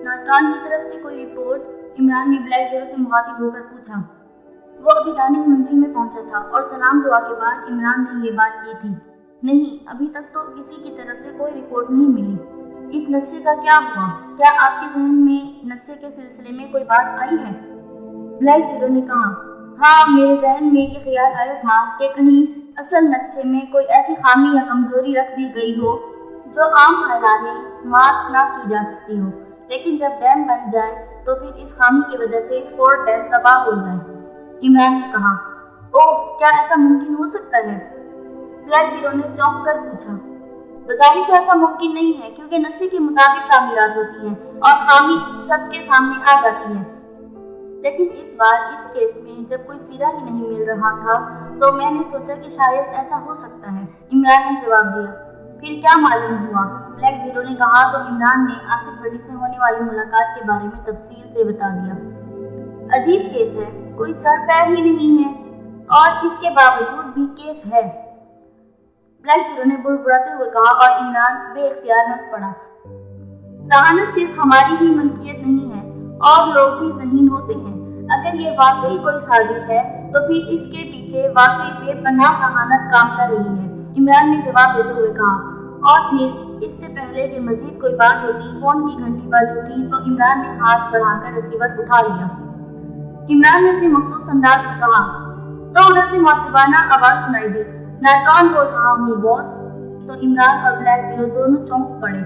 नाटरान की तरफ से कोई रिपोर्ट? इमरान ने ब्लैक ज़ीरो से मुखातिब होकर पूछा। वो अभी दानिश मंजिल में पहुंचा था और सलाम दुआ के बाद इमरान ने ये बात की थी। नहीं, अभी तक तो किसी की तरफ से कोई रिपोर्ट नहीं मिली। इस नक्शे का क्या हुआ? क्या आपके जहन में नक्शे के सिलसिले में कोई बात आई है? ब्लैक ज़ीरो ने कहा, हाँ, मेरे जहन में ये ख्याल आया था कि कहीं असल नक्शे में कोई ऐसी खामी या कमजोरी रख दी गई हो जो आम हालात में मार्क ना की जा सकती हो, लेकिन जब डैम बन जाए तो फिर इस खामी की वजह से फोर्ट डैम तबाह हो जाए। इमरान ने कहा, ओह, क्या ऐसा मुमकिन हो सकता है? ब्लैक ज़ीरो ने चौंक कर पूछा। बज़ाहिर तो ऐसा मुमकिन नहीं है, क्योंकि नक्शे के मुताबिक तामीरात होती हैं और खामी सबके सामने आ जाती है। लेकिन इस बार इस केस में जब कोई सिरा ही नहीं मिल रहा था तो मैंने सोचा कि शायद ऐसा हो सकता है। इमरान ने जवाब दिया। फिर क्या मालूम हुआ? ब्लैक ज़ीरो ने कहा तो इमरान ने आसिफ भट्टी से होने वाली मुलाकात के बारे में तफसील से बता दिया। अजीब केस है, कोई सर पैर ही नहीं है और इसके बावजूद भी केस है। ब्लैक ज़ीरो ने बुड़बुड़ाते हुए कहा और इमरान बेइख्तियार हंस पड़ा। जहानत सिर्फ हमारी ही मलकियत नहीं है और लोग भी ज़हीन होते हैं। अगर ये वाकई कोई साजिश है तो फिर इसके पीछे वाकई बेपनाह जहानत काम कर रही है। इमरान ने जवाब देते हुए कहा। और फिर इससे पहले कि मजीद कोई बात होती, फोन की घंटी बज उठी तो इमरान ने हाथ बढ़ाकर रिसीवर उठा लिया। इमरान ने अपने मखसूस अंदाज में कहा तो उधर से मुअत्तबाना आवाज सुनाई दी, नाटरान बोल रहा हूँ बॉस। तो इमरान और ब्लैक ज़ीरो दोनों चौंक पड़े।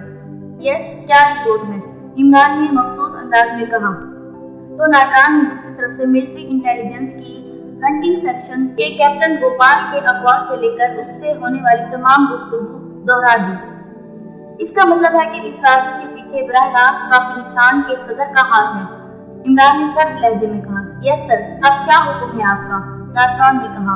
यस, क्या रिपोर्ट है? इमरान ने मखसूस अंदाज में कहा। तो नाटरान ने दूसरी तरफ से मिलिट्री इंटेलिजेंस की हंटिंग सेक्शन के कैप्टन गोपाल के अगवा से लेकर उससे होने वाली तमाम गुफ्तगू दोहरा दी। इसका मतलब है कि इस साजिश के पीछे बराह रास्त पाकिस्तान के सदर का हाथ है। इमरान ने सर्द लहजे में कहा। यस सर, अब क्या हुक्म है आपका? नाटरान ने कहा।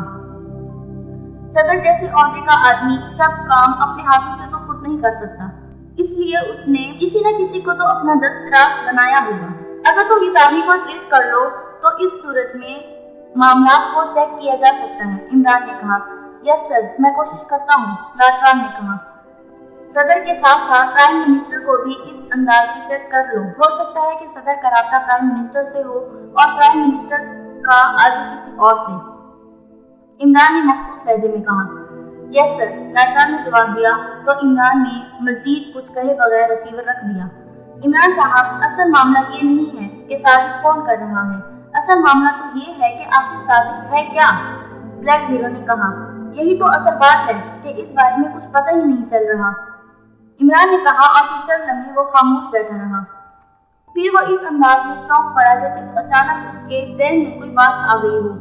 सदर जैसे ओहदे का आदमी सब काम अपने हाथों से तो खुद नहीं कर सकता, इसलिए उसने किसी न किसी को तो अपना दस्तराज बनाया होगा। अगर तुम इस आदमी को ट्रेस कर लो तो इस सूरत में मामला को चेक किया जा सकता है। इमरान ने कहा। यस सर, मैं कोशिश करता हूँ। नाटरान ने कहा। सदर के साथ साथ प्राइम मिनिस्टर को भी इस अंदाज में चेक कर लो। हो सकता है कि सदर का राब्ता प्राइम मिनिस्टर से हो और प्राइम मिनिस्टर का आगे किसी और से। इमरान ने मखसूस लहजे में कहा। यस सर, नाटरान ने जवाब दिया तो इमरान ने मजीद कुछ कहे बगैर रिसीवर रख दिया। इमरान साहब, असल मामला ये नहीं है कि साजिश कौन कर रहा है, असल मामला तो ये है कि आखिर साजिश है क्या? ब्लैक ज़ीरो ने कहा। यही तो असल बात है कि इस बारे में कुछ पता ही नहीं चल रहा। इमरान ने कहा और फिर चंद लम्हे वो खामोश बैठा रहा। फिर वो इस अंदाज में चौंक पड़ा जैसे अचानक उसके ज़हन में कोई बात आ गई हो।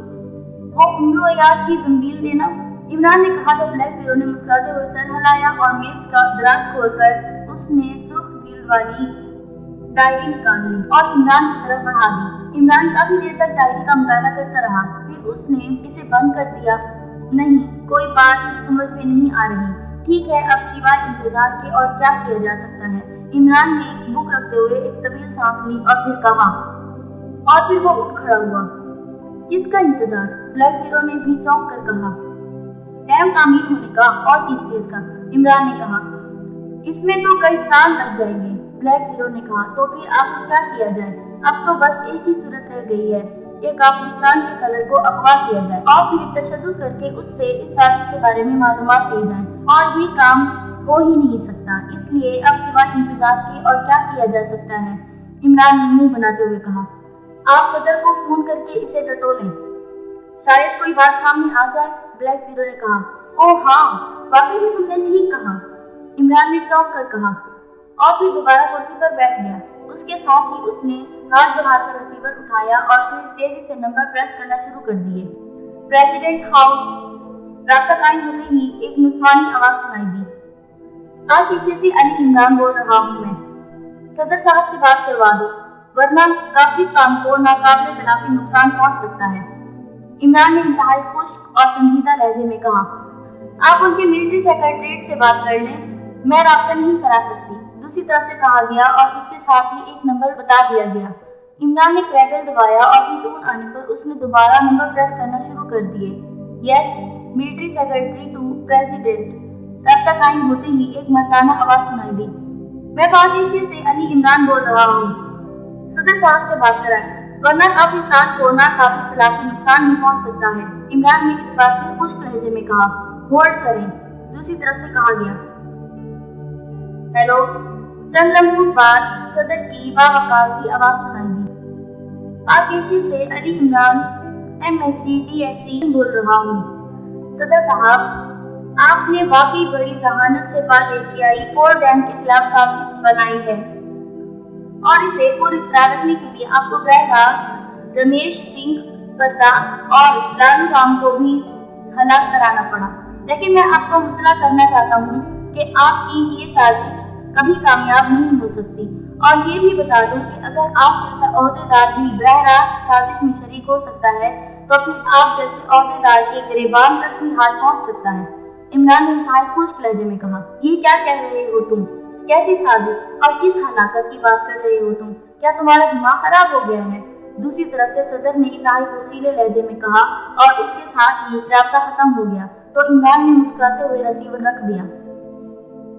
वो उम्र याद की जंबील देना। इमरान ने कहा तो ब्लैक ज़ीरो ने मुस्कुराते हुए सर हिलाया और मेज का दराज खोलकर उसने सुर्ख जिल्द वाली डायरी निकाल ली और इमरान की तरफ बढ़ा दी। इमरान काफी देर तक डायरी का मुताला करता रहा, फिर उसने इसे बंद कर दिया। नहीं, कोई बात समझ में नहीं आ रही। ठीक है, अब सिवाय इंतजार के और क्या किया जा सकता है? इमरान ने बुक रखते हुए एक तवील सांस ली और फिर कहा, और फिर वो उठ खड़ा हुआ। किसका इंतजार? ब्लैक ज़ीरो ने भी चौंक कर कहा। डैम तामीर होने का और किस चीज का? इमरान ने कहा। इसमें तो कई साल लग जाएंगे। ब्लैक ज़ीरो ने कहा। तो फिर आखिर क्या किया जाए? अब तो बस एक ही सूरत रह गई है कि अफगानिस्तान के सदर को अगवा किया जाए और फिर तशद्दुद करके उससे इस साजिश के बारे में मालूमात ली जाए, और ये काम हो ही नहीं सकता। इसलिए अब सिवाय इंतजार के और क्या किया जा सकता है? इमरान ने मुंह बनाते हुए कहा। आप सदर को फोन करके इसे टटोलें, शायद कोई बात सामने आ जाए। ब्लैक ज़ीरो ने कहा। ओह हाँ, वाकई में तुमने ठीक कहा। इमरान ने चौंक कर कहा और फिर दोबारा कुर्सी पर बैठ गया। उसके साथ ही उसने हाथ बढ़ाकर रिसीवर उठाया और फिर तेजी से नंबर प्रेस करना शुरू कर दिए। President house. रास्ता कायम होते ही एक नुस्वानी आवाज सुनाई दी। आज पीछे से अली इमरान बोल रहा हूँ मैं, सदर साहब से बात करवा दो, वरना पाकिस्तान को नाकाबिले तलाफी नुकसान पहुंच सकता है। इमरान ने इंतहाई खुश्क और संजीदा लहजे में कहा। आप उनके मिलिट्री सेक्रेटरीट से बात कर लें, मैं राब्ता नहीं करा सकती। दूसरी तरफ से कहा गया और उसके साथ ही एक नंबर बता दिया गया। इमरान ने क्रैडल दबाया और फिर टून आने पर उसने दोबारा नंबर प्रेस करना शुरू कर दिए। Yes, military secretary to president. रास्ता कायम होते ही एक मर्दाना आवाज सुनाई दी। मैं पाक एशिया से अली इमरान बोल रहा हूँ। सदर साहब से बात कराएं, वरना पाकिस्तान को नाकाबिल नुकसान नहीं पहुंच सकता है। इमरान ने इस बात में खुश्क लहजे में कहा। होल्ड करें, दूसरी तरफ से कहा गया। हेलो। चंद लम्हों बाद सदर की बावकार सी आवाज सुनाई दी। पाकेशी से अली इमरान MSc DSc बोल रहा हूँ। सदर साहब, आपने वाकई बड़ी जहानत से पाक एशियाई फोर डैम के खिलाफ साजिश बनाई है और इसे पुरअसरार रखने के लिए आपको बराह रास्त रमेश सिंह बर्दाश्त और लालू राम को भी हलाक कराना पड़ा। लेकिन मैं आपको मुतला करना चाहता हूँ कि आपकी ये साजिश कभी कामयाब नहीं हो सकती। और ये भी बता दूं कि अगर आप जैसा ओहदेदार भी बराह रास्त साजिश में शरीक हो सकता है तो फिर आप जैसे ओहदेदार के गिरेबान तक भी हाथ पहुंच सकता है। इमरान ने इंतहाई खुश्क लहजे में कहा। ये क्या कह रहे हो तुम? कैसी साजिश और किस हलाकत की बात कर रहे हो तुम? क्या तुम्हारा दिमाग खराब हो गया है? दूसरी तरफ से सदर ने इंतहाई रसीले लहजे में कहा और उसके साथ ही राब्ता खत्म हो गया तो इमरान ने मुस्कुराते हुए रिसीवर रख दिया।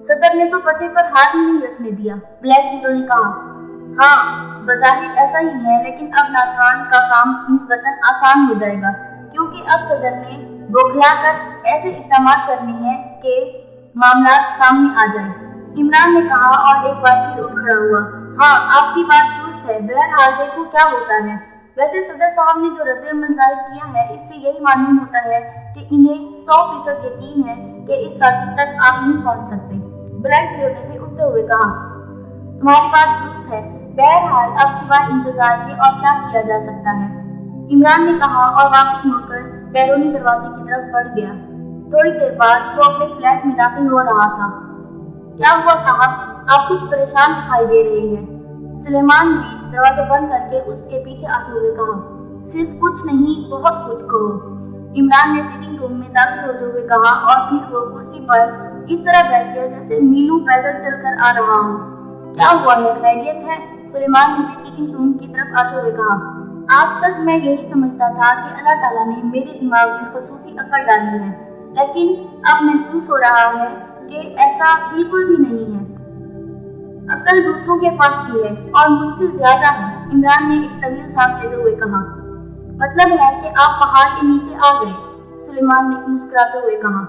सदर ने तो पट्टे पर हाथ ही नहीं रखने दिया। ब्लैक हीरो ने कहा, हाँ बज़ाहिर ऐसा ही है, लेकिन अब नाथान का काम निस्बतन आसान हो जाएगा क्योंकि अब सदर ने बौखलाकर ऐसे इक़दाम करने हैं कि मामला सामने आ जाए। इमरान ने कहा और एक बार फिर उठ खड़ा हुआ। हाँ, आपकी बात दुरुस्त है। बहरहाल देखो क्या होता है। वैसे सदर साहब ने जो रद्द-ए-अमल ज़ाहिर किया है, इससे यही मालूम होता है कि इन्हें 100% यकीन है कि इस साजिश तक आप नहीं पहुंच सकते। ब्लैक हीरो ने भी उठते हुए कहा, तुम्हारी बात दुरुस्त है। बहरहाल अब सिवाय इंतजार के और क्या किया जा सकता है? इमरान ने कहा और वापस मुड़कर बैरूनी दरवाजे की तरफ बढ़ गया। थोड़ी देर बाद वो अपने फ्लैट में दाखिल हो रहा था। क्या हुआ साहब, आप कुछ परेशान दिखाई दे रहे हैं? सुलेमान ने दरवाजा बंद करके उसके पीछे आते हुए कहा। सिर्फ कुछ नहीं, बहुत कुछ कहो। इमरान ने सिटिंग रूम में दाखिल होते हुए कहा और फिर वो कुर्सी पर इस तरह बैठ गया जैसे मीलों पैदल चलकर आ रहा हो। क्या हुआ है, खैरियत है? सुलेमान ने भी सिटिंग रूम की तरफ आते हुए कहा। आज तक मैं यही समझता था कि अल्लाह ताला ने मेरे दिमाग में खुसूसी अकल डाली है, लेकिन अब महसूस हो रहा है कि ऐसा बिल्कुल भी नहीं है। अकल दूसरों के पास भी है और मुझसे ज्यादा है। इमरान ने एक तवील सांस लेते हुए कहा। मतलब है कि आप पहाड़ के नीचे आ गए? सुलेमान ने मुस्कुराते हुए कहा।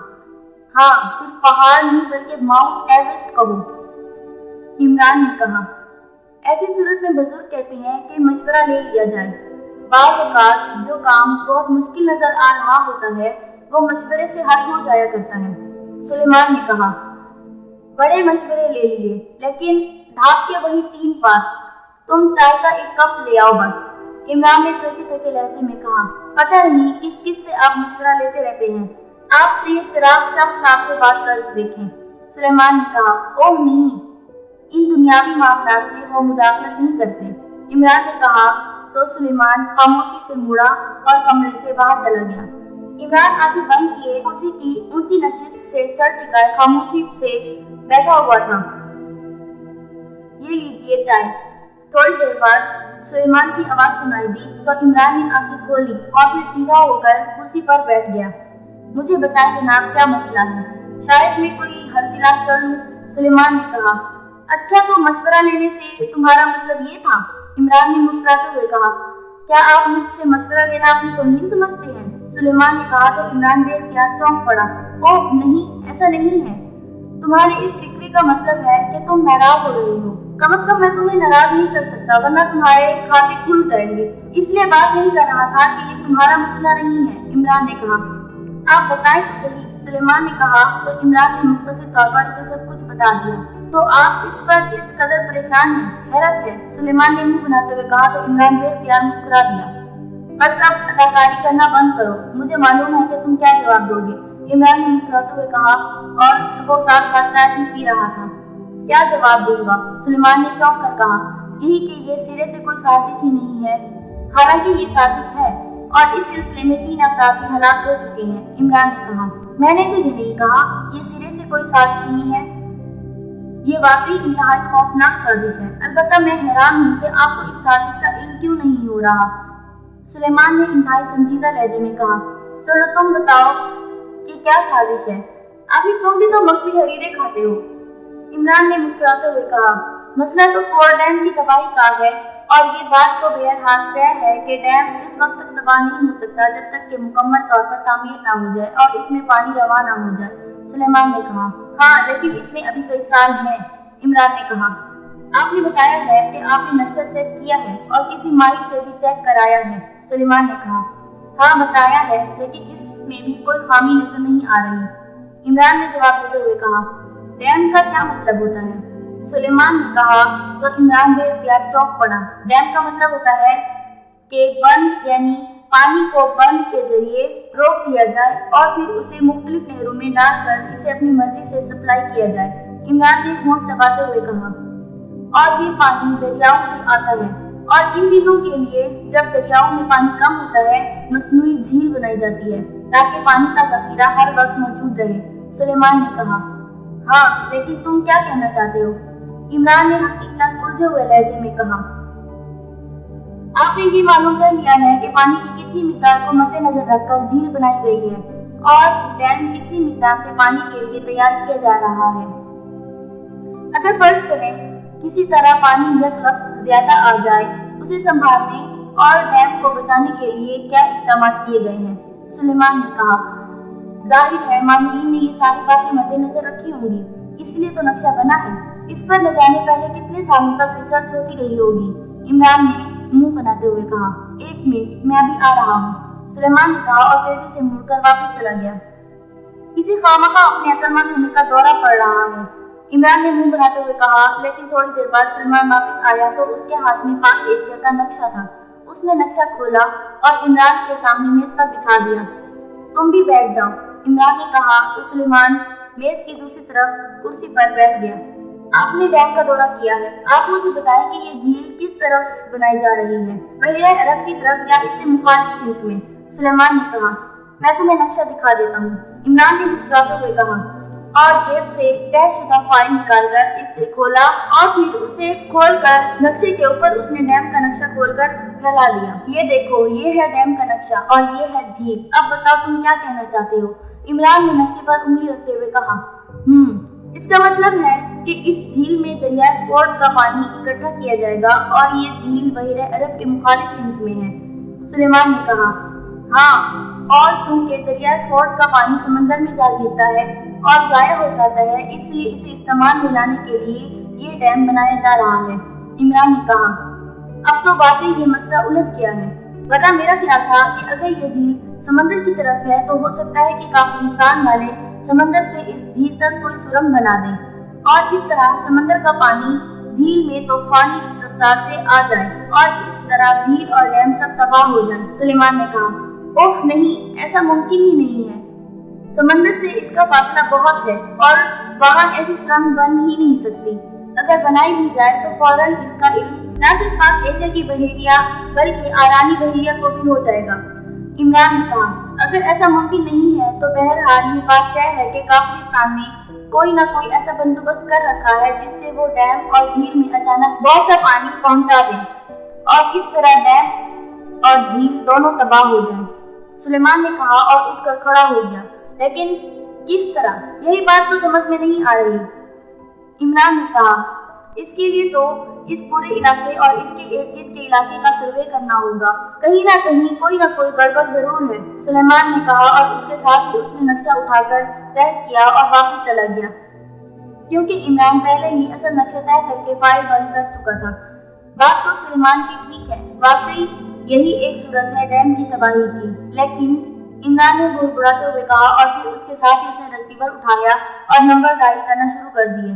हाँ, सिर्फ पहाड़ नहीं बल्कि माउंट एवरेस्ट कहो। इमरान ने कहा। ऐसी सूरत में बुजुर्ग कहते हैं कि मशवरा ले लिया जाए। बाज़ औक़ात जो काम बहुत मुश्किल नजर आ रहा होता है वो मशवरे से हट हो जाया करता है। सुलेमान ने कहा। बड़े मशवरे ले लिए, लेकिन ढाप के वही 3 बात। तुम चाय का एक कप ले आओ बस। इमरान ने थके थके लहजे में कहा। पता नहीं किस किस से आप मशवरा लेते रहते हैं। आप सैयद चिराग शाह साहब से बात कर देखें। सुलेमान ने कहा। ओह नहीं, इन दुनियावी मामलात में वो मुदाखलत नहीं करते। इमरान ने कहा तो सुलेमान खामोशी से मुड़ा और कमरे से बाहर चला गया। इमरान आंखें बंद किए कुर्सी की ऊंची नशिस्त से सर टिकाए खामोशी से बैठा हुआ था। ये लीजिए चाय। थोड़ी देर बाद सुलेमान की आवाज सुनाई दी तो इमरान ने आंखें खोली और फिर सीधा होकर कुर्सी पर बैठ गया। मुझे बताएं जनाब, क्या मसला है? शायद मैं कोई हल तलाश कर लूं। सुलेमान ने कहा। अच्छा, तो मशवरा लेने से तुम्हारा मतलब ये था? इमरान ने मुस्कुराते हुए कहा। क्या आप मुझसे मशवरा लेना अपनी तौहीन समझते हैं? सुलेमान ने कहा तो इमरान बेख्तियार चौंक पड़ा। ओह नहीं, ऐसा नहीं है। तुम्हारे इस फिक्रे का मतलब है कि तुम नाराज हो रहे हो। कम से कम मैं तुम्हें नाराज नहीं कर सकता, वरना तुम्हारे खाते खुल जाएंगे। इसलिए बात नहीं कर रहा था कि ये तुम्हारा मसला नहीं है। इमरान ने कहा। आप बताएं तो सही। सुलेमान ने कहा तो इमरान ने मुख्तसर तौर पर उसे सब कुछ बता दिया। तो आप इस पर इस कदर परेशान हैं? हैरत है। सुलेमान ने मुंह बनाते हुए कहा तो इमरान बेख्तियार मुस्कुरा दिया। बस अब अदाकारी करना बंद करो, मुझे मालूम है कि तुम क्या जवाब दोगे। इमरान ने मुस्कुराते हुए कहा और वो साथ साथ चाय भी पी रहा था। क्या जवाब दूंगा? सुलेमान ने चौंक कर कहा। यही कि ये सिरे से कोई साजिश ही नहीं है। हालांकि ये साजिश है और इस सिलसिले में 3 अफराद भी हलाक हो चुके हैं। इमरान ने कहा। मैंने तो ये नहीं कहा ये सिरे से कोई साजिश नहीं है। ये वाकई इंतहाई खौफनाक साजिश है। अलबत्ता मैं हैरान हूँ कि आपको इस साजिश का इल्म क्यों नहीं हो रहा। सुलेमान ने इंतहाई संजीदा लहजे में कहा। चलो तुम बताओ कि क्या साजिश है। आखिर तुम भी तो मकबी हरीरे खाते हो। इमरान ने मुस्कुराते हुए कहा। مسئلہ تو فور ڈیم کی تباہی کا ہے، اور یہ بات تو بہرحال طے ہے کہ ڈیم اس وقت تک تباہ نہیں ہو سکتا جب تک کہ مکمل طور پر تعمیر نہ ہو جائے اور اس میں پانی رواں نہ ہو جائے، سلیمان نے کہا۔ ہاں لیکن اس میں ابھی کئی سال ہیں، عمران نے کہا۔ آپ نے بتایا ہے کہ آپ نے نقشہ چیک کیا ہے اور کسی ماہر سے بھی چیک کرایا ہے، سلیمان نے کہا۔ ہاں بتایا ہے، لیکن اس میں بھی کوئی خامی نظر نہیں آ رہی، عمران نے جواب دیتے ہوئے کہا۔ ڈیم کا کیا مطلب ہوتا ہے؟ سلیمان نے کہا تو عمران بے اختیار چونک پڑا۔ ڈیم کا مطلب ہوتا ہے کہ بند، یعنی پانی کو بند کے ذریعے روک دیا جائے اور پھر اسے مختلف نہروں میں ڈال کر اسے اپنی مرضی سے سپلائی کیا جائے، عمران نے ہونٹ چباتے ہوئے کہا۔ اور یہ پانی دریاؤں سے آتا ہے، اور ان دنوں کے لیے جب دریاؤں میں پانی کم ہوتا ہے مصنوعی جھیل بنائی جاتی ہے تاکہ پانی کا ذخیرہ ہر وقت موجود رہے، سلیمان نے کہا۔ ہاں لیکن تم کیا کہنا چاہتے ہو؟ عمران نے حقیقتاً الجھے ہوئے لہجے میں کہا۔ آپ نے یہ معلوم کر لیا ہے کہ پانی کی کتنی مقدار کو مد نظر رکھ کر جھیل بنائی گئی ہے اور ڈیم کتنی مقدار سے پانی کے لیے تیار کیا جا رہا ہے۔ اگر فرض کریں کسی طرح پانی یک لفظ زیادہ آ جائے، اسے سنبھالنے اور ڈیم کو بچانے کے لیے کیا اقدامات کیے گئے ہیں؟ سلیمان نے کہا۔ ظاہر ہے ماہرین نے یہ ساری باتیں مد نظر رکھی ہوں گی، اس لیے تو نقشہ بنا ہے۔ اس پر نہ جانے پہلے کتنے سالوں تک ریسرچ ہوتی رہی ہوگی، عمران نے منہ بناتے ہوئے کہا۔ ایک منٹ، میں ابھی آ رہا ہوں، سلیمان نے کہا اور تیزی سے مڑ کر واپس چلا گیا۔ کسی خوامخواہ اپنے عقل مند ہونے کا دورہ پڑ رہا ہے، عمران نے منہ بناتے ہوئے کہا، لیکن تھوڑی دیر بعد سلیمان واپس آیا تو اس کے ہاتھ میں پاک ایشیا کا نقشہ تھا۔ اس نے نقشہ کھولا اور عمران کے سامنے میز پر بچھا دیا۔ تم بھی بیٹھ جاؤ، عمران نے کہا تو سلیمان میز کی دوسری طرف کرسی پر بیٹھ گیا۔ آپ نے ڈیم کا دورہ کیا ہے، آپ مجھے بتائیں کہ یہ جھیل کس طرف بنائی جا رہی ہے، بحیرہ عرب کی طرف یا اس سے مخالف سمت میں، سلیمان نے کہا۔ میں تمہیں نقشہ دکھا دیتا ہوں، عمران نے مسکراتے ہوئے کہا، اور جیب سے طے شدہ فائل نکال کر اسے کھولا اور پھر اسے کھول کر نقشے کے اوپر اس نے ڈیم کا نقشہ کھول کر پھیلا دیا۔ یہ دیکھو، یہ ہے ڈیم کا نقشہ اور یہ ہے جھیل، اب بتاؤ تم کیا کہنا چاہتے ہو؟ عمران نے نقشے پر انگلی رکھتے ہوئے کہا۔ اس کا مطلب ہے کہ اس جھیل میں دریائے فورڈ کا پانی اکٹھا کیا جائے گا اور یہ جھیل بحیرہ عرب کے مخالف سمت میں ہے، سلیمان نے کہا۔ ہاں، اور چونکہ دریائے فورڈ کا پانی سمندر میں جا گرتا ہے اور ضائع ہو جاتا ہے، اس لیے اسے استعمال میں لانے کے لیے یہ ڈیم بنایا جا رہا ہے، عمران نے کہا۔ اب تو واقعی یہ مسئلہ الجھ گیا ہے، ورنہ میرا خیال تھا کہ اگر یہ جھیل سمندر کی طرف ہے تو ہو سکتا ہے کہ کافرستان والے سمندر سے اس جھیل تک کوئی سرنگ بنا دیں اور اس طرح سمندر کا پانی جھیل میں طوفانی رفتار سے آ جائے اور اس طرح جھیل اور ڈیم سب تباہ ہو جائیں، سلیمان نے کہا۔ اوہ نہیں، ایسا ممکن ہی نہیں ہے، سمندر سے اس کا فاصلہ بہت ہے اور وہاں ایسی سرنگ بن ہی نہیں سکتی۔ اگر بنائی بھی جائے تو فوراً اس کا علم نہ صرف پاک ایشیا کی بحیرہ بلکہ آرانی بحیرہ کو بھی ہو جائے گا، عمران نے کہا۔ اگر ایسا ممکن نہیں ہے تو بہرحال یہ بات طے ہے کہ کافرستان نے کوئی نہ کوئی ایسا بندوبست کر رکھا ہے جس سے وہ ڈیم اور جھیل میں اچانک بہت سا پانی پہنچا دیں اور اس طرح ڈیم اور جھیل دونوں تباہ ہو جائیں، سلیمان نے کہا اور اٹھ کر کھڑا ہو گیا۔ لیکن کس طرح؟ یہی بات تو سمجھ میں نہیں آ رہی، عمران نے کہا۔ اس کے لیے تو اس پورے علاقے اور اس کے ارد گرد کے علاقے کا سروے کرنا ہوگا، کہیں نہ کہیں کوئی نہ کوئی گڑبڑ ضرور ہے، سلیمان نے کہا اور اس کے ساتھ ہی اس نے نقشہ اٹھا کر طے کیا اور واپس چلا گیا، کیونکہ عمران پہلے ہی اصل نقشہ طے کر کے فائل بند کر چکا تھا۔ بات تو سلیمان کی ٹھیک ہے، واقعی یہی ایک صورت ہے ڈیم کی تباہی کی، لیکن عمران نے بڑبڑاتے ہوئے کہا اور پھر اس کے ساتھ ہی اس نے ریسیور اٹھایا اور نمبر ڈائل کرنا شروع کر دیے۔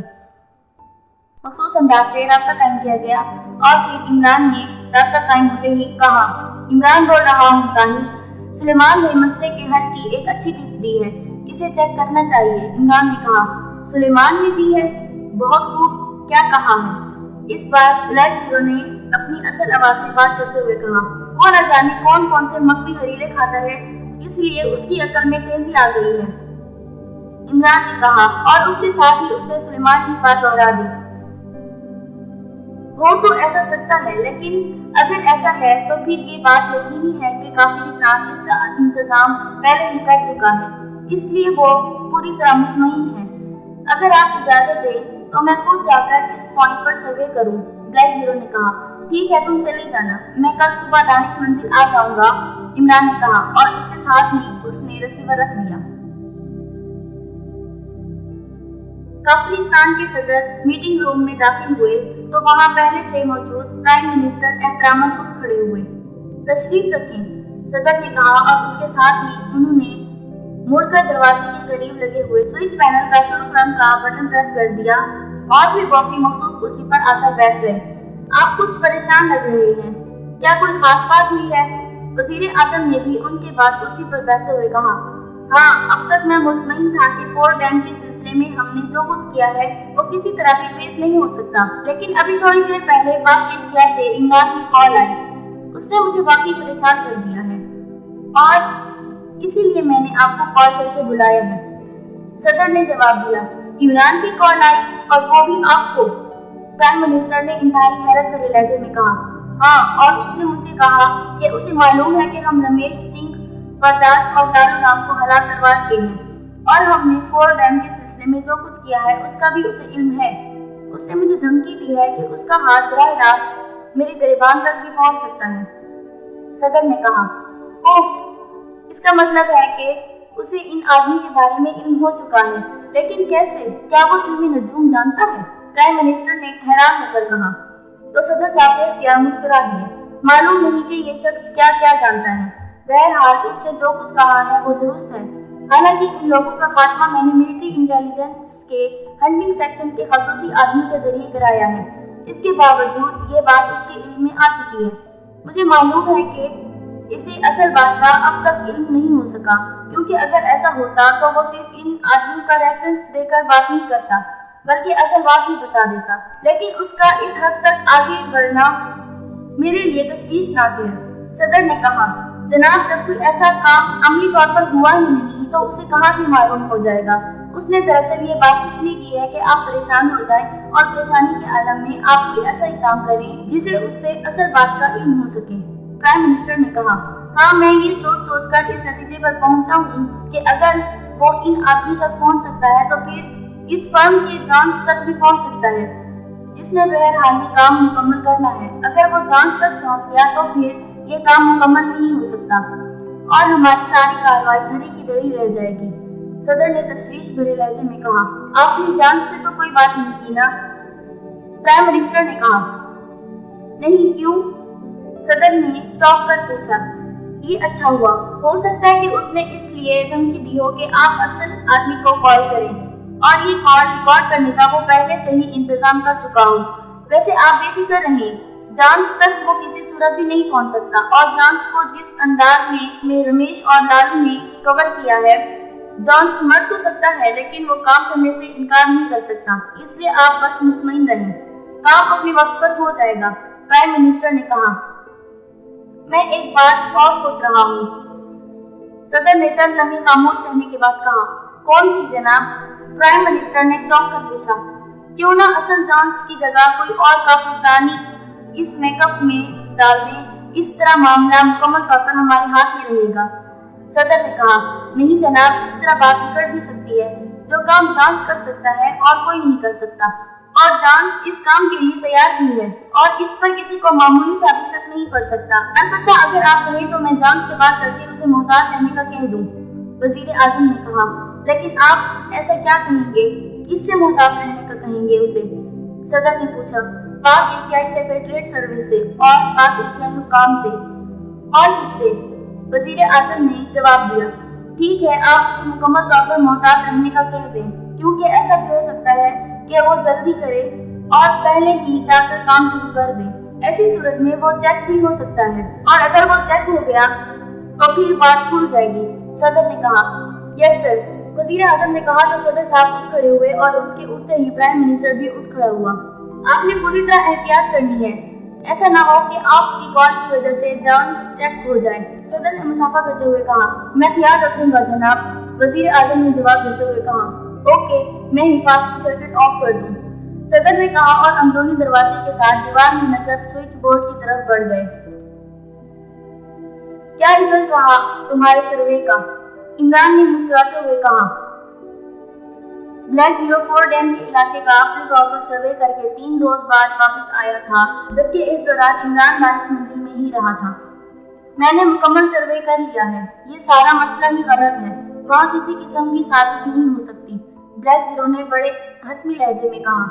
مخصوص انداز سے رابطہ قائم کیا گیا اور پھر عمران نے رابطہ قائم ہوتے ہی کہا، عمران بول رہا ہوں طاہر، سلیمان نے مسئلے کے حل کی ایک اچھی ٹپ دی ہے، اسے چیک کرنا چاہیے، عمران نے کہا۔ سلیمان نے دی ہے؟ بہت خوب، کیا کہا ہے؟ اس بار بلیک زیرو نے اپنی اصل آواز میں بات کرتے ہوئے کہا۔ وہ نہ جانے کون کون سے مغوی ہریلے کھاتا ہے، اس لیے اس کی عقل میں تیزی آ گئی ہے، عمران نے کہا اور اس کے ساتھ ہی اس نے سلیمان کی بات دہرا دی۔ ہو تو ایسا سکتا ہے، لیکن اگر ایسا ہے تو پھر یہ بات یقینی ہے کہ کافرستان اس کا انتظام پہلے ہی کر چکا ہے، اس لیے وہ پوری طرح مطمئن ہے۔ اگر آپ اجازت دیں तो मैं खुद जाकर इस पॉइंट पर सर्वे करूं। ब्लैक जीरो ने कहा, ठीक है, तुम चले जाना, मैं कल सुबह दानिश मंजिल आ जाऊंगा, इमरान ने कहा, और उसके साथ ही उसने रिसीवर रख दिया। कफरिस्तान के सदर मीटिंग रूम में दाखिल हुए तो वहां पहले से मौजूद प्राइम मिनिस्टर एहतरामन उठ खड़े हुए। तशरीफ रखें, सदर ने कहा, और उसके साथ ही उन्होंने मुड़कर दरवाजे के करीब लगे हुए स्विच पैनल का सुर्ख रंग का बटन प्रेस कर दिया और फिर वो अपनी मखसूस कुर्सी पर आकर बैठ गए। आप कुछ परेशान लग रहे हैं, क्या कोई खास बात हुई है? वजीर आजम ने भी उनके बाद कुर्सी पर बैठते हुए कहा, हाँ, अब तक मैं मुतमईन था कि फोर्ट डैम के सिलसिले में हमने जो कुछ किया है वो किसी तरह भी ट्रेस नहीं हो सकता, लेकिन अभी थोड़ी देर पहले पाक एशिया से इमरान की कॉल आई, उसने मुझे वाकई परेशान कर दिया है और इसीलिए मैंने आपको कॉल करके बुलाया है। सदर ने जवाब दिया, इमरान की कॉल आई और वो भी आपको? प्राइम मिनिस्टर ने इंतहाई हैरत भरे लहजे में कहा, हाँ, और उसने मुझे कहा कि उसे मालूम है कि हम रमेश सिंह बर्दाश्त और लालू राम को हलाक करवा के हैं और हमने फोर्ट डैम के सिलसिले में जो कुछ किया है उसका भी उसे इल्म है। उसने मुझे धमकी दी है कि उसका हाथ बराह रास्त मेरे गिरबान तक भी पहुंच सकता है। सदर ने कहा, ओह, इसका मतलब है कि उसे इन आदमी के बारे में इल्म हो चुका है, लेकिन कैसे? क्या वो इल्म नजूम जानता है? प्राइम मिनिस्टर ने हैरान होकर कहा। तो सदर साहब ने इख्तियार मुस्कुरा दिए, मालूम नहीं कि ये शख्स क्या क्या जानता है, बहरहाल उसने जो कुछ कहा है वो दुरुस्त है। हालांकि इन लोगों का खात्मा मैंने मिलिट्री इंटेलिजेंस के हंटिंग सेक्शन के खसूसी आदमी के जरिए कराया है, इसके बावजूद ये बात उसके इल्म में आ चुकी है। मुझे मालूम है कि इसे असल बात का अब तक इल्म नहीं हो सका, क्योंकि अगर ऐसा होता तो वो सिर्फ इन आदमियों का रेफरेंस देकर बात नहीं करता, बल्कि असल बात ही बता देता। लेकिन उसका इस हद तक आगे बढ़ना मेरे लिए तशवीशनाक है। सदर ने कहा, जनाब, जब कोई ऐसा काम अमली तौर पर हुआ ही नहीं तो उसे कहाँ से मालूम हो जाएगा? उसने दरअसल ये बात इसलिए की है कि आप परेशान हो जाएं और परेशानी के आलम में आप कोई ऐसा काम करें जिसे उससे असल बात का इल्म हो सके। प्राइम मिनिस्टर ने कहा, हाँ, मैं ये सोच सोचकर इस नतीजे पर पहुंचा हूँ कि अगर वो इन आदमी तक पहुंच सकता है तो फिर इस फर्म के जांच तक भी पहुंच सकता है, जिसने बहरहाल ये काम मुकम्मल करना है। अगर वो जांच तक पहुंच गया तो फिर ये काम मुकम्मल नहीं हो सकता और हमारी सारी कार्रवाई धरी की धरी रह जाएगी। सदर ने तशवीश भरे लहजे में कहा, आपने जांच से तो कोई बात नहीं की ना? प्राइम मिनिस्टर ने कहा, नहीं, क्यों? सदर ने चौंक कर पूछा। ये अच्छा हुआ, हो सकता है कि उसने इसलिए धमकी दी हो कि आप असल आदमी को कॉल करें और ये कॉल रिकॉर्ड करने का वो पहले से ही इंतजाम कर चुका हो। वैसे आप बेफिक्र रहें, जांच तक वो किसी सूरत भी नहीं पहुंच सकता और जांच को जिस अंदाज में रमेश और लालू ने कवर किया है, जांच मर तो सकता है लेकिन वो काम करने से इनकार नहीं कर सकता, इसलिए आप बस मुतमईन रहें, काम अपने वक्त पर हो जाएगा। प्राइम मिनिस्टर ने कहा, मैं एक बात और सोच रहा हूँ। सदर ने चंद लम्हे खामोश रहने के बाद कहा, कौन सी जनाब? प्राइम मिनिस्टर ने चौंक कर पूछा। क्यों ना असल जांच की जगह कोई और काफिस्तानी इस मेकअप में डाल दें, इस तरह मामला मुकम्मल तौर पर हमारे हाथ में रहेगा। सदर ने कहा, नहीं जनाब, इस तरह बात बिगड़ भी सकती है। जो काम जांच कर सकता है और कोई नहीं कर सकता, और जांच इस काम के लिए तैयार भी है और इस पर किसी को मामूली सा भी शक नहीं पड़ सकता। अलबत्ता अगर आप कहें तो मैं जांच से बात करके उसे मोहतात रहने का कह दूं। वजीर आजम ने कहा, लेकिन आप ऐसा क्या कहेंगे? किससे मोहतात रहने का कहेंगे उसे? सदर ने पूछा, पाक एशियाई सेक्रेटरीट सर्विस से और पाक एशियाई हुकाम से। और किससे? वजीर आजम ने जवाब दिया, ठीक है, आप उसे मुकम्मल तौर पर मोहतात रहने का कह दें, क्योंकि ऐसा भी हो सकता है कि वो जल्दी करे और पहले ही जाकर काम शुरू कर दे। ऐसी सूरत में वो चेक भी हो सकता है, और अगर वो चेक हो गया तो फिर बात खुल जाएगी। सदर ने कहा, यस सर। वजीर आजम ने कहा तो सदर साहब उठ खड़े हुए और उनके उठते ही प्राइम मिनिस्टर भी उठ खड़ा हुआ। आपने पूरी तरह एहतियात करनी है, ऐसा ना हो कि आपकी कॉल की वजह से जांच चेक हो जाए। सदर ने मुसाफा करते हुए कहा, मैं ख्याल रखूंगा जनाब। वजीर आजम ने जवाब देते हुए कहा, ओके, मैं हिफाजती सर्किट ऑफ कर दूं। सदर ने कहा और अंदरूनी दरवाजे के साथ दीवार में नजर स्विच बोर्ड की तरफ बढ़ गए। क्या रिजल्ट रहा तुम्हारे सर्वे का? इमरान ने मुस्कुराते हुए कहा। ब्लैक 04 डैम के इलाके का अपने तौर पर सर्वे करके 3 रोज बाद वापस आया था, जबकि इस दौरान इमरान दानिश मंजिल में ही रहा था। मैंने मुकम्मल सर्वे कर लिया है, ये सारा मसला ही गलत है, वहाँ किसी किस्म की साजिश नहीं हो सकती, ब्लैक 0 ने बड़े हतमी लहजे में कहा।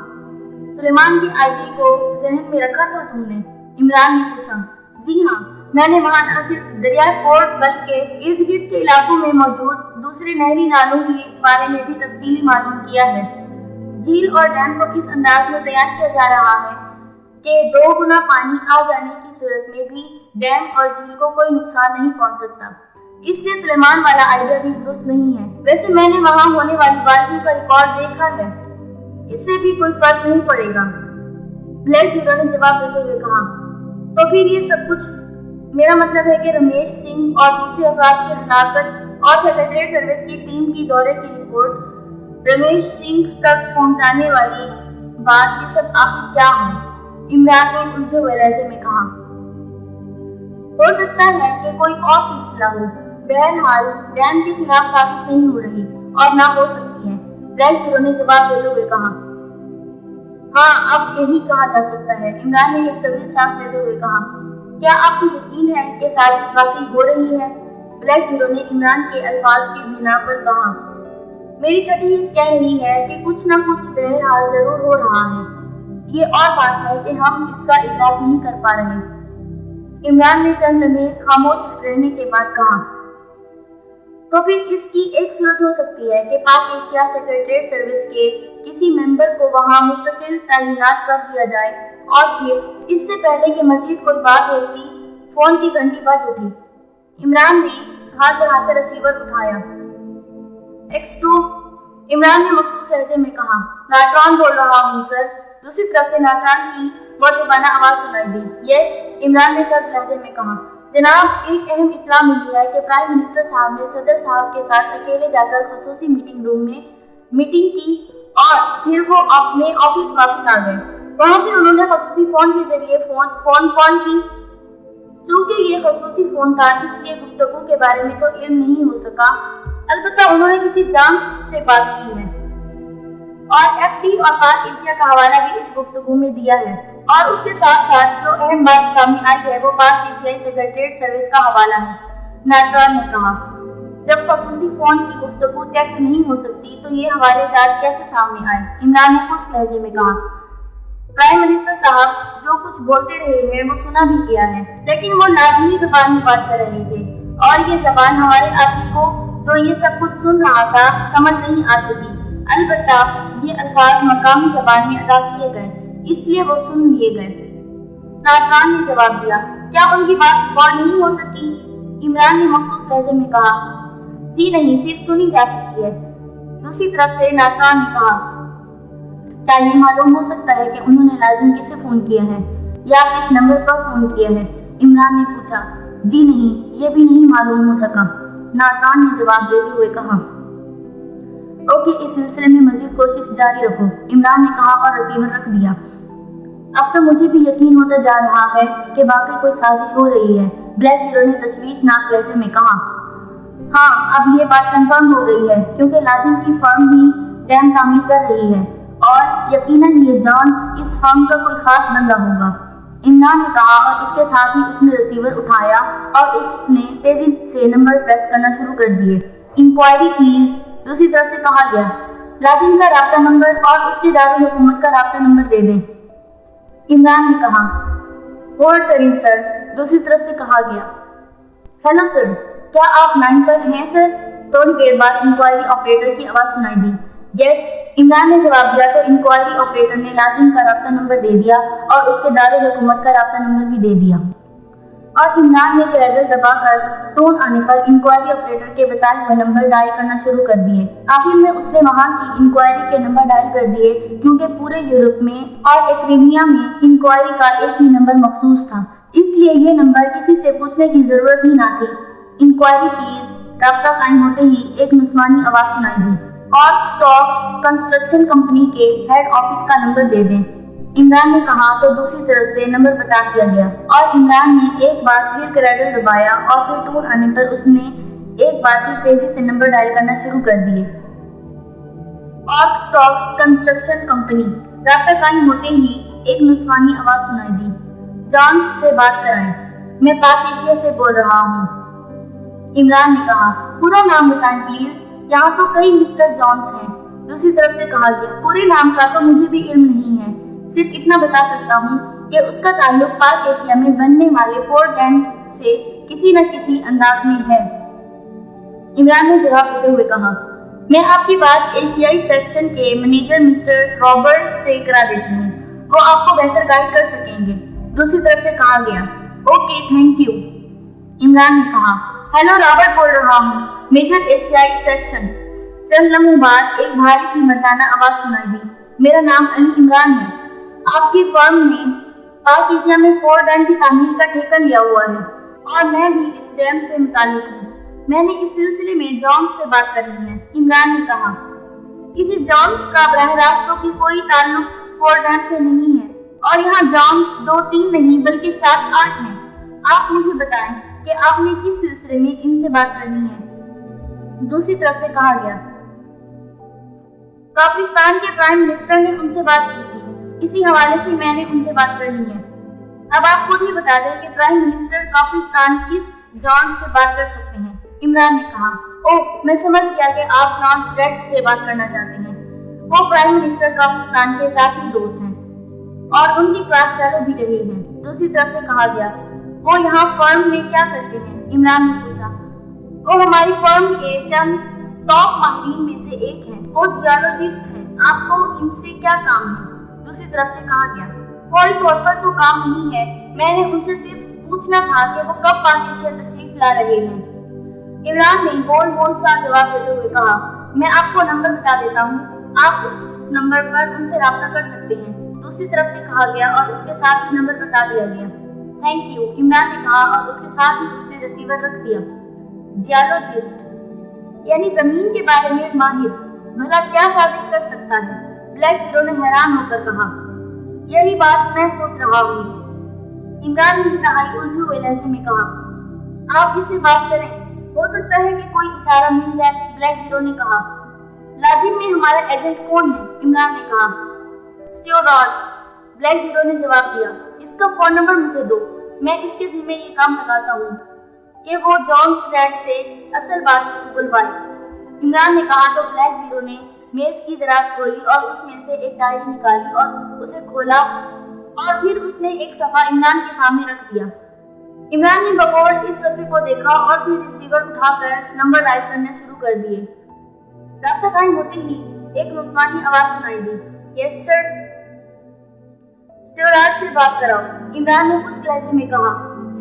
सुलेमान की आईडी को जहन में रखा था तुमने? इमरान ने पूछा। जी हाँ, मैंने वहाँ न सिर्फ दरियाए फोर्ट बल्कि इर्द गिर्द के इलाकों में मौजूद दूसरे नहरी नालों के बारे में भी तफसीली मालूम किया है। झील और डैम को इस अंदाज में तैयार किया जा रहा है कि 2 गुना पानी आ जाने की सूरत में भी डैम और झील को कोई नुकसान नहीं पहुंच सकता। इसलिए सुलेमान वाला आइडिया भी दुरुस्त नहीं है। वैसे मैंने वहाँ होने वाली बारिशों का रिकॉर्ड देखा है, इससे भी कोई फर्क नहीं पड़ेगा, ब्लैक 0 ने जवाब देते हुए कहा। तो फिर ये सब कुछ, मेरा मतलब है कि रमेश सिंह और दूसरे अफराद की हलाकत और सेक्रेटरीट सर्विस की टीम की दौरे की रिपोर्ट रमेश सिंह तक पहुंचाने वाली बात, ये सब आखिर क्या है? इमरान ने उलझे हुए लहजे में कहा। हो सकता है कि कोई और सिलसिला हो, बहरहाल डैम के खिलाफ साजिश नहीं हो रही और ना हो सकती है, ब्लैक 0 ने जवाब देते हुए कहा। हाँ, अब यही कहा जा सकता है, इमरान ने एक तवील सांस लेते हुए कहा। क्या आपको यकीन है कि साजिश वाकई हो रही है? ब्लैक 0 ने इमरान के अल्फाज की बिना पर कहा। मेरी छठी हिस्स कह रही है कि कुछ न कुछ बहरहाल जरूर हो रहा है, ये और बात है कि हम इसका इदराक नहीं कर पा रहे, इमरान ने चंद लम्हे खामोश रहने के बाद कहा। तो फिर इसकी एक सूरत हो सकती है कि पाक एशिया सेक्रेटरीट सर्विस के किसी मेंबर को वहां मुस्तकिल तैनात कर दिया जाए और फिर इससे पहले कि मजीद कोई बात होती, फोन की घंटी बज उठी। इमरान ने हाथ बढ़ाकर रिसीवर उठाया। X2, इमरान ने मखसूस लहजे में कहा। नाटरान बोल रहा हूँ सर। दूसरी तरफ से नाटरान की मुअद्दिबाना आवाज सुनाई दी। यस, इमरान ने सर्द लहजे में कहा। जनाब, एक अहम इत्तला मिली है कि प्राइम मिनिस्टर साहब ने सदर साहब के साथ अकेले जाकर खसूसी मीटिंग रूम में मीटिंग की और फिर वो अपने ऑफिस वापस आ गए। वहां से उन्होंने खसूसी फोन के जरिए फोन कॉल की। चूंकि ये खसूसी फोन था, इसलिए गुफ्तगू के बारे में तो इल्म नहीं हो सका, अलबत्ता उन्होंने किसी जांच से बात की है और एफडी और पाक एशिया का हवाला भी इस गुफ्तगू में दिया है। और उसके साथ साथ जो अहम बात सामने आई है वो पाक एशियाई सेक्रेटरीट सर्विस का हवाला है, नाटरान ने कहा। जब खसूसी फोन की गुफ्तगू चेक नहीं हो सकती तो ये हवाले जात कैसे सामने आए? इमरान ने खुश लहजे में कहा। प्राइम मिनिस्टर साहब जो कुछ बोलते रहे हैं वो सुना भी गया है, लेकिन वो लाजमी जबान में बात कर रहे थे और ये जबान हमारे आदमी को जो ये सब कुछ सुन रहा था समझ नहीं आ सकी। अलबत्ता ये अल्फाज मकामी जबान में अदा किए गए, इसलिए वो सुन लिए गए। नाटरान ने जवाब दिया। क्या उनकी बात रिकॉर्ड नहीं हो सकी? इमरान ने मखसूस लहजे में कहा। जी नहीं, सिर्फ सुनी जा सकती है। दूसरी तरफ से नाटरान ने कहा। क्या ये मालूम हो सकता है कि उन्होंने लाजिम किसे फोन किया है या किस नंबर पर फोन किया है? इमरान ने पूछा। जी नहीं, ये भी नहीं मालूम हो सका, नाटरान ने जवाब देते हुए कहा। ओके, इस सिलसिले में मजीद कोशिश जारी रखो, इमरान ने कहा और रिसीवर रख दिया। अब तो मुझे भी यकीन होता जा रहा है कि वाकई कोई साजिश हो रही है, ब्लैक 0 ने तशवीशनाक लहजे में कहा। हाँ, अब ये बात कंफर्म हो गई है क्योंकि लाजिम की फर्म ही डैम तामीर कर रही है और यकीनन ये जॉन्स इस फर्म का कोई खास बंदा होगा, इमरान ने कहा और उसके साथ ही उसने रिसीवर उठाया और उसने तेजी से नंबर प्रेस करना शुरू कर दिए। इंक्वायरी प्लीज, दूसरी तरफ से कहा गया। लाजिम का राब्ता नंबर और उसके दारुल हुकूमत का राब्ता नंबर दे दें, इमरान ने कहा। होल्ड करें सर, दूसरी तरफ से कहा गया। हेलो सर, क्या आप लाइन पर हैं सर? थोड़ी देर बाद इंक्वायरी ऑपरेटर की आवाज सुनाई दी। यस, इमरान ने जवाब दिया तो इंक्वायरी ऑपरेटर ने लाजिम का राब्ता नंबर दे दिया और उसके दारुल हुकूमत का राब्ता नंबर भी दे दिया और इमरान ने क्रैडल दबाकर टोन आने पर इंक्वायरी ऑपरेटर के बताए हुए नंबर डायल करना शुरू कर दिए। आखिर में उसने वहां की इंक्वायरी के नंबर डायल कर दिए क्योंकि पूरे यूरोप में और क्रीमिया में इंक्वायरी का एक ही नंबर मखसूस था, इसलिए ये नंबर किसी से पूछने की जरूरत ही ना थी। इंक्वायरी प्लीज, राब्ता कायम होते ही एक नुस्वानी आवाज सुनाई दी। और स्टॉक्स कंस्ट्रक्शन कंपनी के हेड ऑफिस का नंबर दे दें, इमरान ने कहा तो दूसरी तरफ से नंबर बता दिया गया और इमरान ने एक बार फिर क्रैडल दबाया और फिर टोन आने पर उसने एक बार फिर तेजी से नंबर डायल करना शुरू कर दिए ऑर्क स्टॉक्स कंस्ट्रक्शन कंपनी। रابطہ قائم ہوتے ہی ایک نسوانی آواز سنائی دی، جانس سے بات کرائیں، میں پاک ایشیا سے بول رہا ہوں۔ عمران نے کہا، پورا نام بتائیں پلیز، یہاں تو کئی مسٹر جانس ہیں۔ دوسری طرف سے کہا گیا، پورے نام کا تو مجھے بھی علم نہیں ہے، صرف اتنا بتا سکتا ہوں کہ اس کا تعلق پاک ایشیا میں بننے والے فورٹ ڈیم سے کسی نہ کسی انداز میں ہے۔ عمران نے جواب دیتے ہوئے کہا، میں آپ کی بات ایشیائی سیکشن کے مینیجر مسٹر رابرٹ سے کرا دیتی ہوں، وہ آپ کو بہتر گائیڈ کر سکیں گے۔ دوسری طرف سے کہا گیا، اوکے تھینک یو۔ عمران نے کہا، ہیلو رابرٹ بول رہا ہوں، میجر ایشیائی سیکشن۔ چند لمحوں بعد ایک بھاری سی مردانہ آواز سنائی دی، میرا نام علی عمران ہے، آپ کی فرم نے پاک ایشیا میں فورٹ ڈیم کی تعمیر کا ٹھیکہ لیا ہوا ہے اور میں بھی اس ڈیم سے متعلق ہوں، میں نے اس سلسلے میں جانس سے بات کرنی ہے۔ عمران نے کہا، کسی جانس کا براہ راست تو کوئی تعلق فورٹ ڈیم سے نہیں ہے، اور یہاں جانس 2-3 نہیں بلکہ 7-8 ہیں، آپ مجھے بتائیں کہ آپ نے کس سلسلے میں ان سے بات کرنی ہے۔ دوسری طرف سے کہا گیا، کافرستان کے پرائم منسٹر نے ان سے بات کی تھی، اسی حوالے سے میں نے ان سے بات کرنی ہے۔ اب آپ خود ہی بتا دیں کہ پرائم منسٹر کافرستان کس جان سے بات کر سکتے ہیں۔ عمران نے کہا، اوہ میں سمجھ گیا کہ آپ جان سٹریٹ سے بات کرنا چاہتے ہیں، وہ پرائم منسٹر کافرستان کے ذاتی دوست ہیں اور ان کی کلاس فیلو بھی رہے ہیں۔ دوسری طرف سے کہا گیا، وہ یہاں فرم میں کیا کرتے ہیں؟ عمران نے پوچھا، وہ ہماری فرم کے چند ٹاپ ماہرین میں سے ایک ہیں، وہ جیولوجسٹ ہیں، آپ کو ان سے کیا کام ہے؟ دوسری طرف سے کہا گیا، فوری طور پر تو کام نہیں ہے، میں نے ان سے صرف پوچھنا تھا کہ وہ کب پاک ایشیا تشریف لا رہے ہیں۔ عمران نے گول مول سا جواب دیتے ہوئے کہا، میں آپ کو نمبر بتا دیتا ہوں، آپ اس نمبر پر ان سے رابطہ کر سکتے ہیں۔ دوسری طرف سے کہا گیا اور اس کے ساتھ ہی نمبر بتا دیا گیا۔ تھینک یو، عمران نے کہا اور اس کے ساتھ ہی اس نے ریسیور رکھ دیا۔ جیولوجسٹ یعنی زمین کے بارے میں ماہر، بھلا کیا سازش کر سکتا ہے؟ بلیک زیرو نے حیران ہو کر کہا، یہی بات میں سوچ رہا ہوں۔ عمران نے انتہائی الجھے ہوئے لہجے میں کہا، آپ اس سے بات کریں، ہو سکتا ہے کہ کوئی اشارہ مل جائے۔ بلیک زیرو نے کہا، لاجم میں ہمارا ایجنٹ کون ہے؟ عمران نے کہا، اسٹیوارٹ۔ بلیک زیرو نے جواب دیا، اس کا فون نمبر مجھے دو، میں اس کے ذمہ یہ کام لگاتا ہوں کہ وہ جان سٹریٹ سے اصل بات بلوائے۔ عمران نے کہا تو بلیک زیرو نے میز کی دراز کھولی اور اس میں سے ایک ڈائری نکالی اور اسے کھولا اور پھر اس نے ایک صفحہ عمران کے سامنے رکھ دیا۔ عمران نے بغور اس صفحے کو دیکھا اور پھر ریسیور اٹھا کر نمبر ڈائل کرنے شروع کر دیے۔ رابطہ قائم ہوتے ہی ایک نسوانی آواز سنائی دی، یس سر، اسٹیوارٹ سے بات کراؤ۔ عمران نے خشک لہجے میں کہا،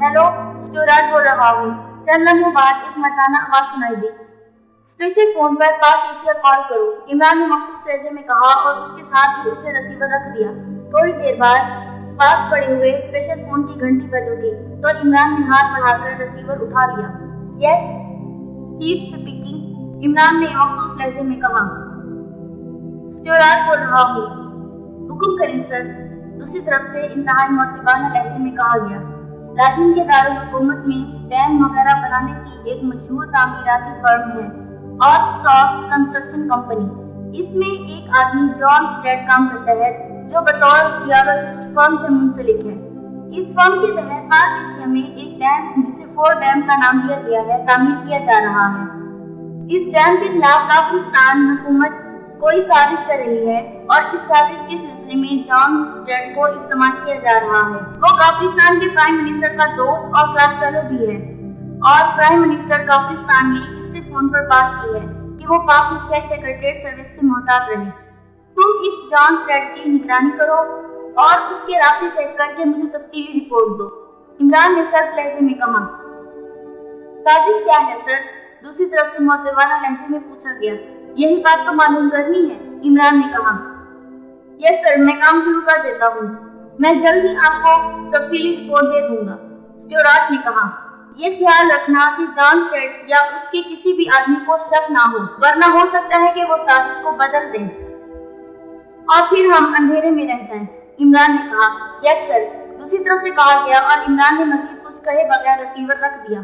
ہیلو، اسٹیوارٹ بول رہا ہوں۔ چند لمحوں بعد ایک مردانہ آواز سنائی دی، اسپیشل فون پر پاک ایشیا کال کرو۔ عمران نے مخصوص لہجے میں کہا اور اس کے ساتھ ہی اس نے ریسیور رکھ دیا۔ تھوڑی دیر بعد پاس پڑے ہوئے اسپیشل فون کی گھنٹی بج اٹھی تو عمران نے ہاتھ بڑھا کر ریسیور اٹھا لیا۔ یس چیف اسپیکنگ، عمران نے مخصوص لہجے میں کہا، اسٹیوارٹ بول رہا ہوں، حکم کریں سر۔ دوسری طرف سے انتہائی مؤدبانہ لہجے میں کہا گیا، لاجن کے دارالحکومت میں ڈیم وغیرہ بنانے کی ایک مشہور تعمیراتی فرم ہے، آرک سٹاکس کنسٹرکشن کمپنی، اس میں ایک آدمی جان سٹریٹ کام کرتا ہے جو بطور جیولوجسٹ فرم سے منسلک ہے۔ اس فرم کے تحت پاک ایشیا میں ایک ڈیم جسے فورٹ ڈیم کا نام دیا گیا ہے تعمیر کیا جا رہا ہے۔ اس ڈیم کے خلاف کافرستان حکومت کوئی سازش کر رہی ہے اور اس سازش کے سلسلے میں جان سٹریٹ کو استعمال کیا جا رہا ہے۔ وہ کافرستان کے پرائم منسٹر کا دوست اور کلاس فیلو بھی ہے اور پرائم منسٹر کافرستان نے اس سے فون پر بات کی ہے کہ وہ پاک ایشیا سیکریٹریٹ سروس سے محتاط رہے۔ تم اس جان سٹریٹ کی نگرانی کرو اور اس کے رابطے چیک کر کے مجھے تفصیلی رپورٹ دو۔ عمران نے سخت لہجے میں کہا، سازش کیا ہے سر؟ دوسری طرف سے مؤدبانہ لہجے میں پوچھا گیا۔ یہی بات تو معلوم کرنی ہے، عمران نے کہا۔ یس سر، میں کام شروع کر دیتا ہوں، میں جلد ہی آپ کو تفصیلی رپورٹ دے دوں گا۔ اسٹیوارٹ نے کہا، یہ خیال رکھنا کہ جان سٹریٹ یا اس کے کسی بھی آدمی کو شک نہ ہو، ورنہ ہو سکتا ہے کہ وہ سازش کو بدل دیں اور پھر ہم اندھیرے میں رہ جائیں۔ عمران نے کہا، یس سر۔ دوسری طرف سے کہا گیا اور عمران نے مزید کچھ کہے بغیر ریسیور رکھ دیا۔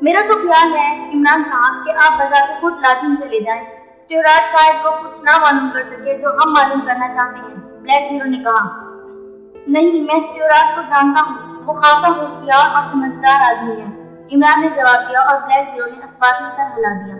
میرا تو خیال ہے عمران صاحب کہ آپ بذات خود لاجم سے لے جائیں، स्ट्यूअर्ट शायद वो कुछ ना मालूम कर सके जो हम मालूम करना चाहते हैं, ब्लैक जीरो ने कहा। नहीं, मैं स्ट्यूअर्ट को जानता हूँ, वो खासा होशियार और समझदार आदमी है, इमरान ने जवाब दिया और ब्लैक जीरो ने इस बात में सर हिला दिया।